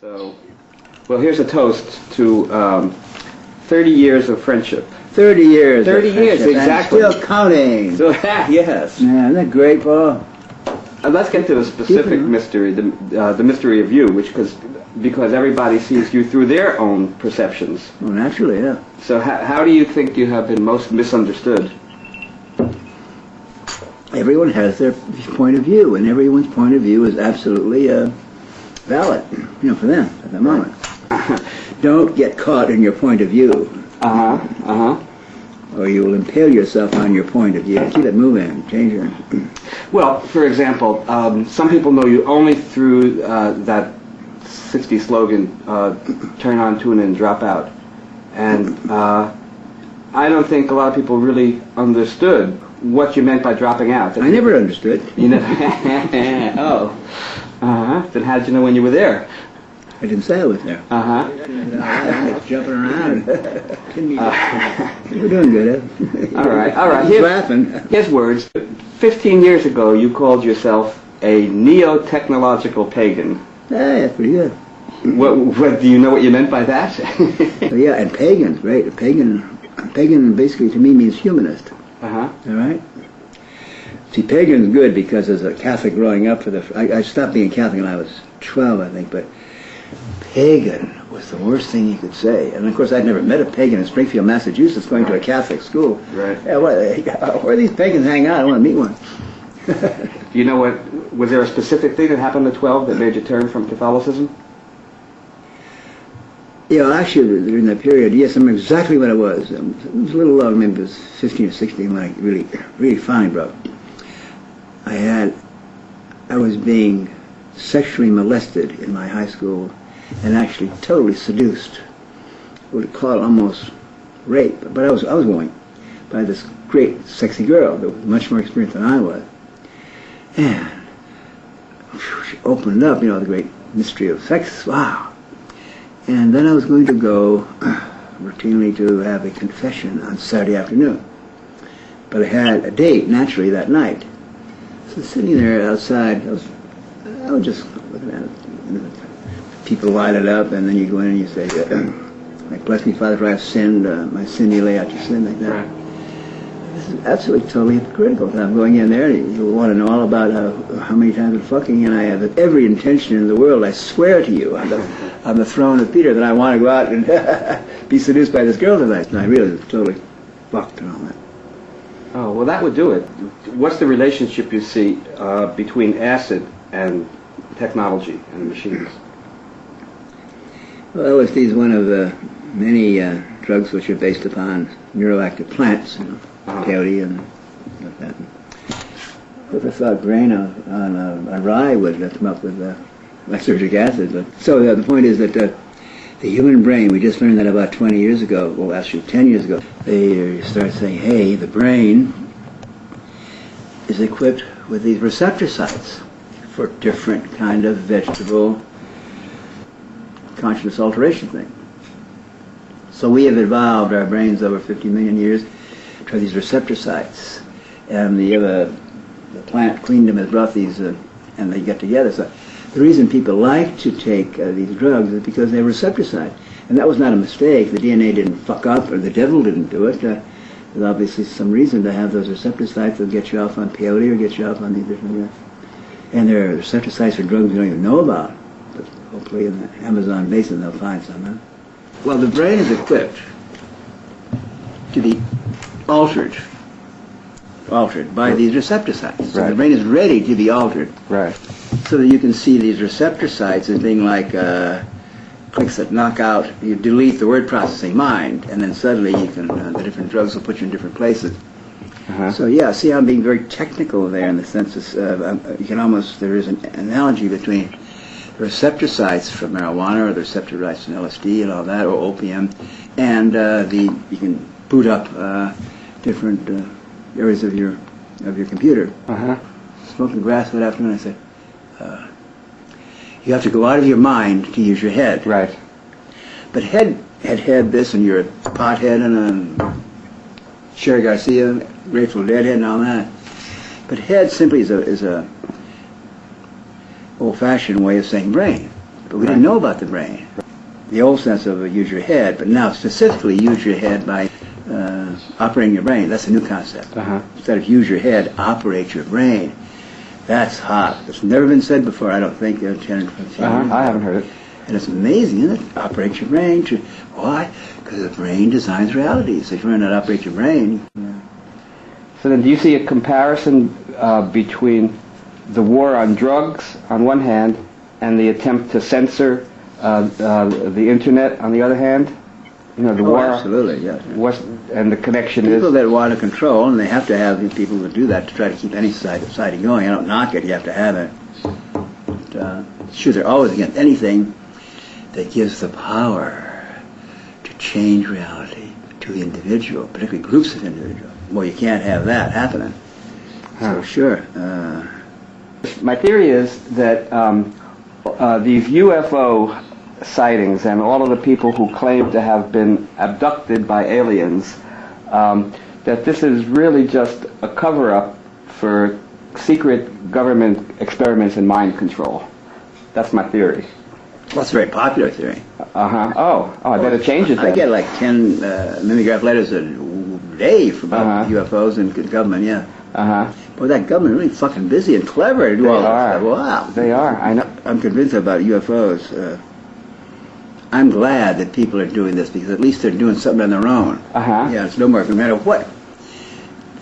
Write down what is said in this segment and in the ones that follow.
So, well, here's a toast to 30 years of friendship. 30 years. 30 years, exactly. And still counting. So, yes. Yeah, isn't that great, Paul? Let's get to the specific mystery, the mystery of you, because everybody sees you through their own perceptions. Well, naturally, yeah. So how do you think you have been most misunderstood? Everyone has their point of view, and everyone's point of view is absolutely valid, for them at the moment. Don't get caught in your point of view. Or you will impale yourself on your point of view. Keep it moving, change your... Well, for example, some people know you only through that 60 slogan, turn on, tune in, drop out. And I don't think a lot of people really understood what you meant by dropping out. I never understood. You never? Oh. Then how did you know when you were there? I didn't say I was there. Jumping around. We're doing good, Ed. All right. He's laughing. His words. 15 years ago, you called yourself a neo-technological pagan. That's pretty good. What do you know what you meant by that? Yeah, and pagan, right? Pagan basically to me means humanist. All right? See, pagan's good because as a Catholic growing up, I stopped being Catholic when I was 12, I think, but pagan was the worst thing you could say. And of course, I'd never met a pagan in Springfield, Massachusetts, going to a Catholic school. Right. Yeah, where these pagans hang out? I want to meet one. You know what? Was there a specific thing that happened at 12 that made you turn from Catholicism? Yeah, actually, during that period, yes, I remember exactly what it was. It was a little long, maybe it was 15 or 16 when I really finally broke. I was being sexually molested in my high school and actually totally seduced. I would call it almost rape, but I was going by this great, sexy girl that was much more experienced than I was. And she opened up, the great mystery of sex. Wow. And then I was going to go routinely to have a confession on Saturday afternoon. But I had a date, naturally, that night. So sitting there outside, I was just looking at it. People light it up, and then you go in and you say, like, bless me, Father, for I have sinned. My sin, you lay out your sin, like that. Right. This is absolutely totally hypocritical. I'm going in there, and you want to know all about how many times I'm fucking, and I have every intention in the world, I swear to you, on the throne of Peter, that I want to go out and be seduced by this girl tonight. And I really was totally fucked and all that. Oh, well, that would do it. What's the relationship you see between acid and technology and machines? Well, LSD is one of the many drugs which are based upon neuroactive plants, peyote and like that. Whoever thought grain on rye would come up with lysergic acid. But, so the point is that the human brain, we just learned that about 20 years ago, well, actually 10 years ago, they start saying, hey, the brain is equipped with these receptor sites for different kind of vegetable consciousness alteration thing. So we have evolved our brains over 50 million years to these receptor sites. And the plant queendom has brought these, and they get together. So the reason people like to take these drugs is because they're receptor sites. And that was not a mistake. The DNA didn't fuck up, or the devil didn't do it. There's obviously some reason to have those receptor sites that get you off on peyote or get you off on these different... and there are receptor sites for drugs we don't even know about. But hopefully in the Amazon basin they'll find some. Huh? Well, the brain is equipped to be altered by these receptor sites. So the brain is ready to be altered. Right. So that you can see these receptor sites as being like clicks that knock out, you delete the word processing mind, and then suddenly you can, the different drugs will put you in different places. So yeah, see, I'm being very technical there in the sense of, you can almost, there is an analogy between the receptor sites from marijuana or the receptor sites from LSD and all that, or opium, and you can boot up different areas of your computer. Smoking grass that afternoon, I said, you have to go out of your mind to use your head. Right. But had this, and you're a pothead and a Sherry Garcia, Grateful Dead head and all that. But head simply is a old-fashioned way of saying brain. but we didn't know about the brain. The old sense of use your head, but now specifically use your head by operating your brain. That's a new concept. Instead of use your head, operate your brain. That's hot. It's never been said before, I don't think, 10 or 15 years. I haven't heard it. And it's amazing, isn't it? Operate your brain. Why? Because the brain designs reality. So if you learn how to operate your brain... So then do you see a comparison between the war on drugs on one hand and the attempt to censor the internet on the other hand? You know, the war... absolutely, yes. And the connection people is... that want to control, and they have to have people who do that to try to keep any society going. I don't knock it, you have to have it. But, sure, they're always against anything that gives the power to change reality to the individual, particularly groups of individuals. Well, you can't have that happening. So sure. My theory is that these UFO sightings and all of the people who claim to have been abducted by aliens, that this is really just a cover-up for secret government experiments in mind control. That's my theory. Well, that's a very popular theory. Oh, I better change it then. I get like 10 mimeograph letters a day from UFOs and government, yeah. Boy, that government is really fucking busy and clever to do all that stuff. Wow. They are, I know. I'm convinced about UFOs. I'm glad that people are doing this because at least they're doing something on their own. Yeah, it's no more, no matter what.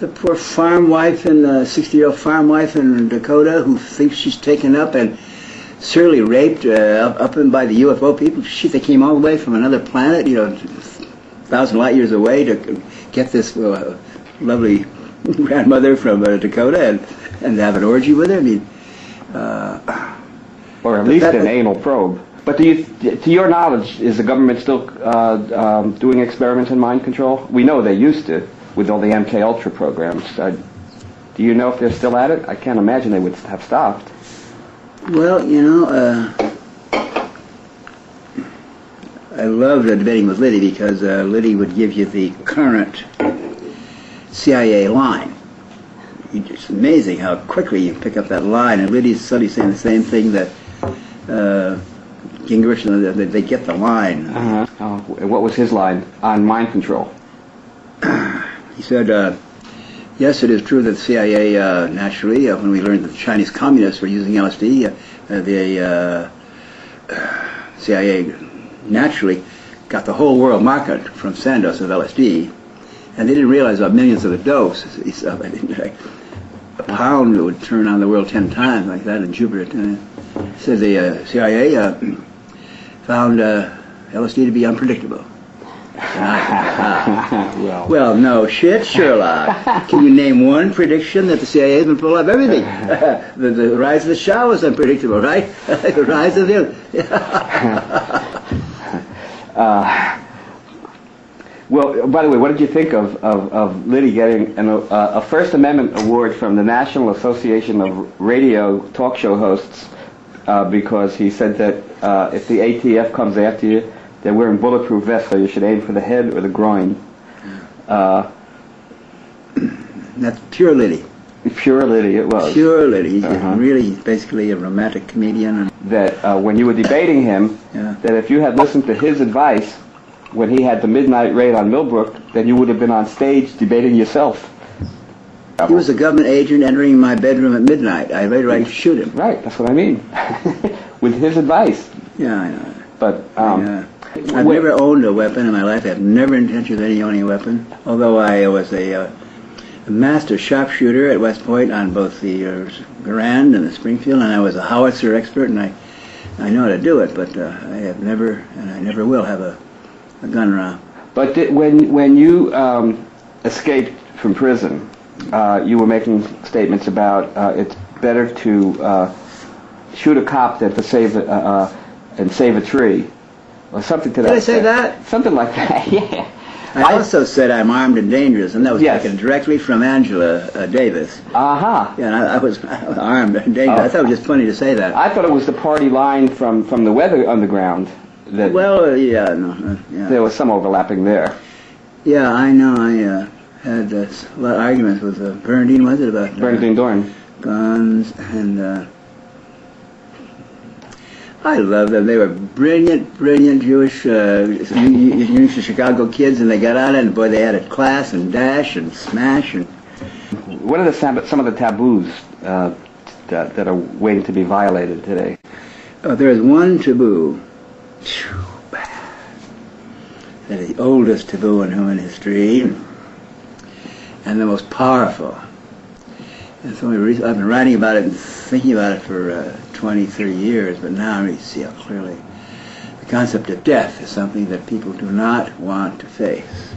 The poor farm wife and 60-year-old farm wife in Dakota who thinks she's taken up and surely raped up in by the UFO people. Shit, they came all the way from another planet, 1,000 light years away to get this lovely grandmother from Dakota and have an orgy with her. I mean, or at least an anal probe. But to your knowledge, is the government still doing experiments in mind control? We know they used to with all the MK Ultra programs. Do you know if they're still at it? I can't imagine they would have stopped. Well, I loved debating with Liddy because Liddy would give you the current CIA line. It's amazing how quickly you pick up that line, and Liddy's suddenly saying the same thing that Gingrich, they get the line. What was his line on mind control? He said, yes, it is true that the CIA, naturally, when we learned that the Chinese communists were using LSD, the CIA naturally got the whole world market from Sandoz of LSD, and they didn't realize about millions of the dose. A pound would turn on the world 10 times like that in Jupiter. He said the CIA found LSD to be unpredictable. Well, no shit, Sherlock. Can you name one prediction that the CIA has been full of? Everything. The rise of the Shah was unpredictable, right? The rise of the... Well, by the way, what did you think of Liddy getting a First Amendment award from the National Association of Radio Talk Show Hosts because he said that if the ATF comes after you, they're wearing bulletproof vests, so you should aim for the head or the groin. That's pure Liddy. Pure Liddy, it was. Pure Liddy. He's really basically a romantic comedian. That when you were debating him, that if you had listened to his advice when he had the midnight raid on Millbrook, then you would have been on stage debating yourself. He was a government agent entering my bedroom at midnight. I had every right to shoot him. Right, that's what I mean. With his advice. Yeah, I know. But I've never owned a weapon in my life. I have never intention of any owning a weapon. Although I was a master sharpshooter at West Point on both the Garand and the Springfield, and I was a howitzer expert, and I know how to do it. But I have never, and I never will have a gun around. But when you escaped from prison, you were making statements about it's better to shoot a cop than to save a tree, or something to that. Did I say that? Something like that. Yeah. I also said I'm armed and dangerous, and that was taken directly from Angela Davis. Yeah, and I was armed and dangerous. I thought it was just funny to say that. I thought it was the party line from the Weather Underground. That there was some overlapping there. Yeah, I know. I had a lot of arguments with Bernadine, was it, about Bernadine Dorn. Guns, and I love them. They were brilliant, brilliant Jewish University of Chicago kids, and they got out and boy, they had a class and dash and smash and. What are some of the taboos that are waiting to be violated today? Oh, there is one taboo. That is the oldest taboo in human history, and the most powerful. And so I've been writing about it and thinking about it for 20, 30 years, but now I really see how clearly the concept of death is something that people do not want to face.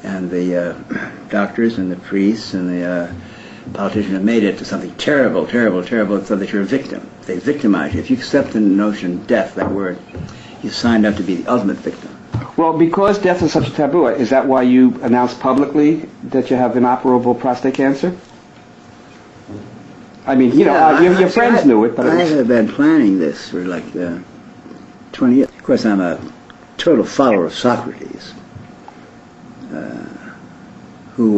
And the doctors and the priests and the politicians have made it to something terrible, terrible, terrible, so that you're a victim. They victimize you. If you accept the notion death, that word, you signed up to be the ultimate victim. Well, because death is such a taboo, is that why you announced publicly that you have inoperable prostate cancer? I mean, your friends knew it, but I have been planning this for like 20 years. Of course, I'm a total follower of Socrates, who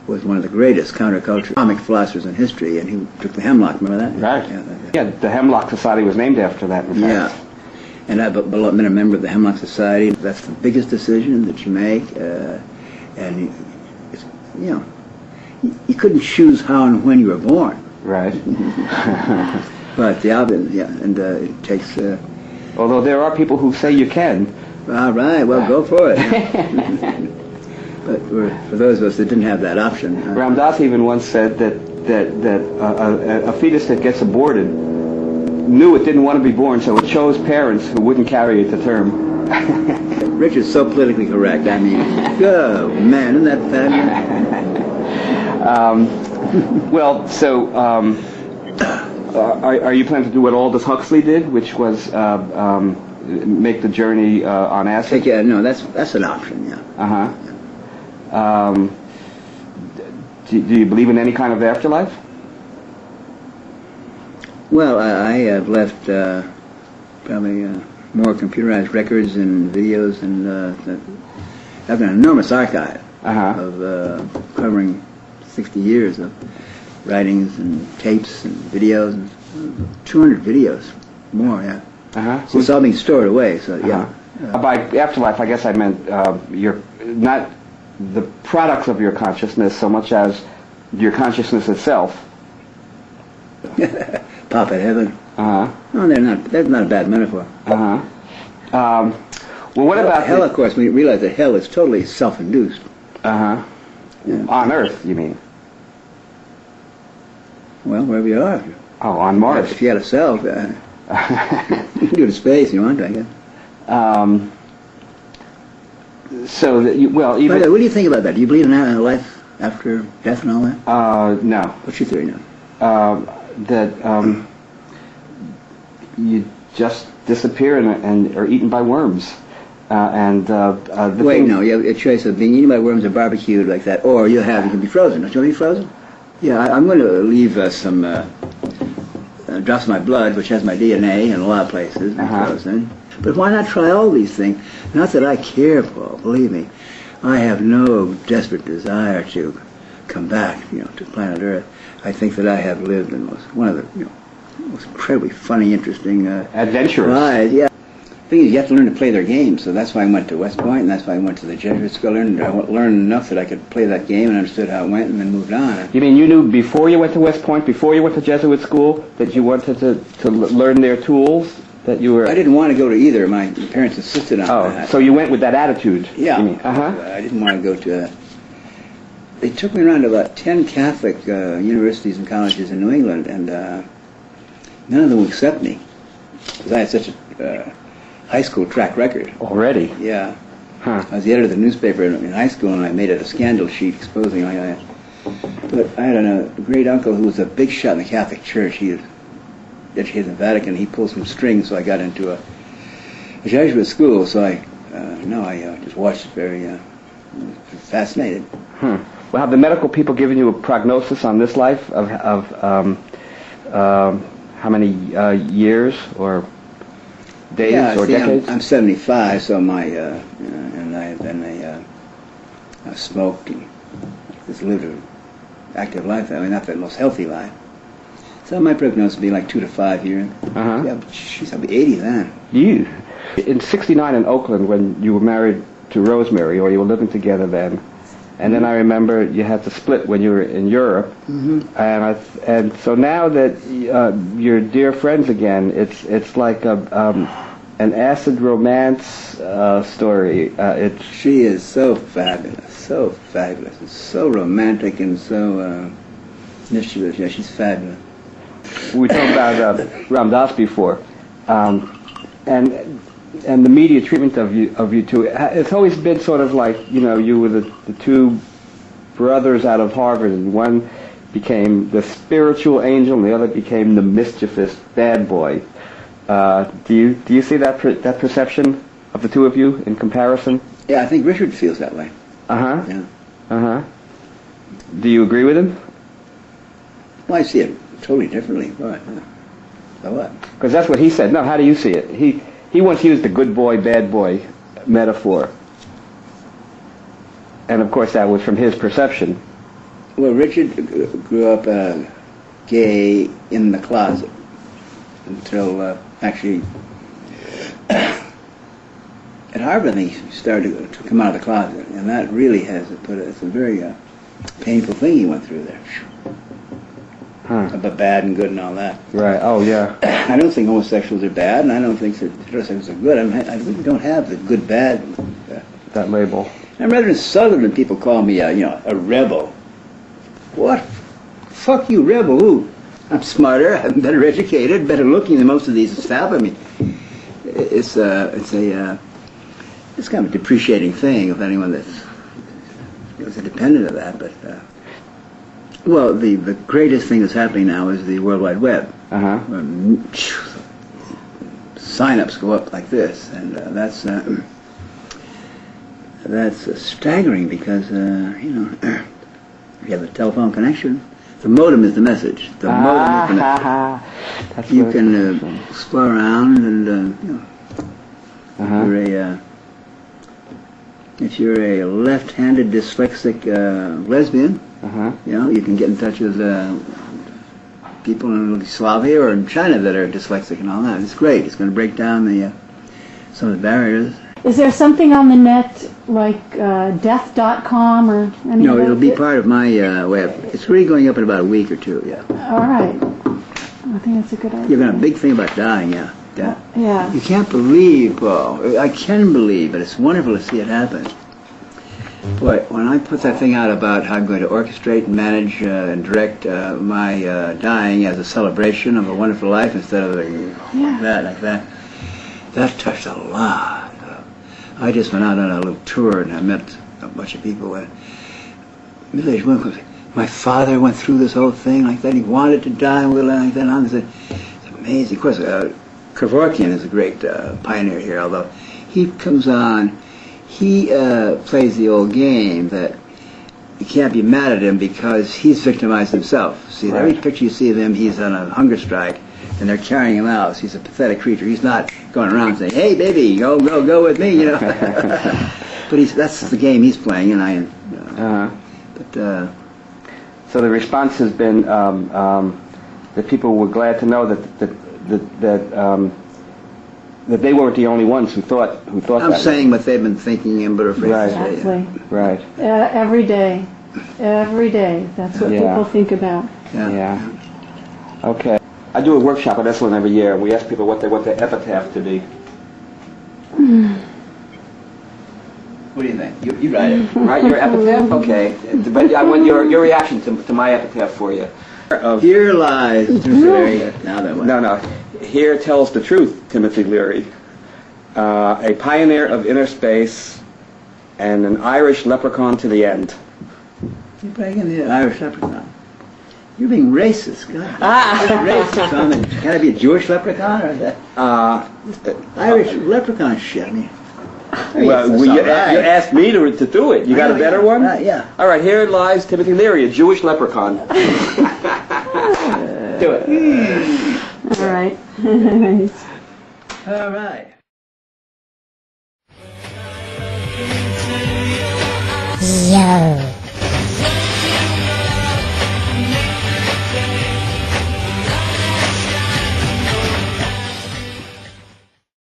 was one of the greatest counterculture comic philosophers in history, and he took the hemlock. Remember that? Right. Yeah, the Hemlock Society was named after that. In fact. Yeah. And I've been a member of the Hemlock Society. That's the biggest decision that you make, and it's, you couldn't choose how and when you were born. Right. But it takes. Although there are people who say you can. All right, well, go for it. But for those of us that didn't have that option. Ram Dass even once said that a fetus that gets aborted knew it didn't want to be born, so it chose parents who wouldn't carry it to term. Richard's so politically correct. I mean, oh man, isn't that fabulous? Are you planning to do what Aldous Huxley did, which was make the journey on acid? No, that's an option. Yeah. Do you believe in any kind of afterlife? Well, I have left probably more computerized records and videos, and I have an enormous archive of covering 60 years of writings and tapes and videos, and 200 videos, more, yeah. So it's all being stored away, so yeah. By afterlife, I guess I meant you're not the products of your consciousness so much as your consciousness itself. Pop at heaven. No, they're not. That's not a bad metaphor. Well, what about hell? Of course, when you realize that hell is totally self-induced. Yeah. On Earth, you mean? Well, wherever you are. Oh, on Mars. If you had a self, you can do it in space if you want to, I guess. So that even. What do you think about that? Do you believe in a life after death and all that? No. What's your theory now? That you just disappear and are eaten by worms. Wait, no, you have a choice of being eaten by worms or barbecued like that, or you can be frozen. Don't you want to be frozen? Yeah, I'm going to leave some drops of my blood, which has my DNA in a lot of places, frozen. But why not try all these things? Not that I care, Paul, believe me. I have no desperate desire to come back, to planet Earth. I think that I have lived in one of the most incredibly funny, interesting adventurous lives. Yeah. The thing is, you have to learn to play their game, so that's why I went to West Point, and that's why I went to the Jesuit school. I learned enough that I could play that game and understood how it went, and then moved on. You mean you knew before you went to West Point, before you went to Jesuit school, that you wanted to learn their tools? That you were. I didn't want to go to either. My parents insisted on that. Oh, so you went with that attitude? Yeah. You mean? I didn't want to go to. They took me around to about 10 Catholic universities and colleges in New England, and none of them would accept me because I had such a high school track record. Already? Yeah. I was the editor of the newspaper in high school, and I made it a scandal sheet exposing But I had a great uncle who was a big shot in the Catholic Church. He was educated in the Vatican. He pulled some strings, so I got into a Jesuit school. So I just watched it very fascinated. Well, have the medical people given you a prognosis on this life of how many years or days or decades? I'm 75, so and I've been I've smoked and just lived an active life. I mean, not the most healthy life. So my prognosis would be like 2 to 5 years. Uh-huh. Yeah, but she's I'll be 80 then. You. In '69 in Oakland, when you were married to Rosemary, or you were living together then, and then I remember you had to split when you were in Europe, and so now that you're dear friends again, it's like an acid romance story. She is so fabulous, and so romantic, and so mischievous. Yeah, she's fabulous. We talked about Ram Dass before, and the media treatment of you two. It's always been sort of like, you know, you were the two brothers out of Harvard, and one became the spiritual angel, and the other became the mischievous bad boy. Do you see that perception of the two of you in comparison? Yeah, I think Richard feels that way. Uh-huh. Yeah. Uh-huh. Do you agree with him? Well, I see it totally differently. What? So what? Because that's what he said. No, how do you see it? He once used the good boy, bad boy metaphor. And of course that was from his perception. Well, Richard grew up gay in the closet until actually at Harvard he started to come out of the closet, and that really it's a very painful thing he went through there. About bad and good and all that. Right. Oh, yeah. I don't think homosexuals are bad, and I don't think that heterosexuals are good. I really don't have the good bad. That label. I'm rather insulted when people call me a rebel. What? Fuck you, rebel? Who? I'm smarter, I'm better educated, better looking than most of these establishment. It's kind of a depreciating thing of anyone that's a dependent of that. But well, the greatest thing that's happening now is the World Wide Web. Uh-huh. Sign-ups go up like this, and that's staggering because you have a telephone connection. The modem is the message. The modem is the message. You can explore around, and if you're a left-handed dyslexic lesbian, you can get in touch with people in Yugoslavia or in China that are dyslexic and all that. It's great. It's going to break down some of the barriers. Is there something on the net like death.com or anything? No, it'll be part of my web. It's really going up in about a week or two, yeah. All right. I think that's a good idea. You've got a big thing about dying, yeah. Yeah. You can't believe, Paul. I can believe, but it's wonderful to see it happen. Boy, when I put that thing out about how I'm going to orchestrate and manage and direct my dying as a celebration of a wonderful life instead of like that, that touched a lot. I just went out on a little tour and I met a bunch of people. Middle-aged women. My father went through this whole thing like that. He wanted to die like that. And it's amazing. Of course, Kevorkian is a great pioneer here, although he comes on, he plays the old game that you can't be mad at him because he's victimized himself. See, every picture you see of him, he's on a hunger strike, and they're carrying him out. So he's a pathetic creature. He's not going around saying, "Hey, baby, go with me," But that's the game he's playing, and so the response has been that people were glad to know that they weren't the only ones who thought I'm saying what they've been thinking and but are afraid to say. Exactly. Right. Every day. That's what people think about. Yeah. Okay. I do a workshop at Esalen every year, and we ask people what they want their epitaph to be. What do you think? You write it. Right, your epitaph? Okay. But I want your reaction to my epitaph for you. Here lies Leary. No. Here tells the truth, Timothy Leary. A pioneer of inner space and an Irish leprechaun to the end. You're breaking the Irish leprechaun. You're being racist, God. Racist. Can I be a Jewish leprechaun or that? Irish leprechaun shit. I mean, you asked me to do it. You got a better one? Yeah. All right, here lies Timothy Leary, a Jewish leprechaun. Do it. All right. All right. Yo.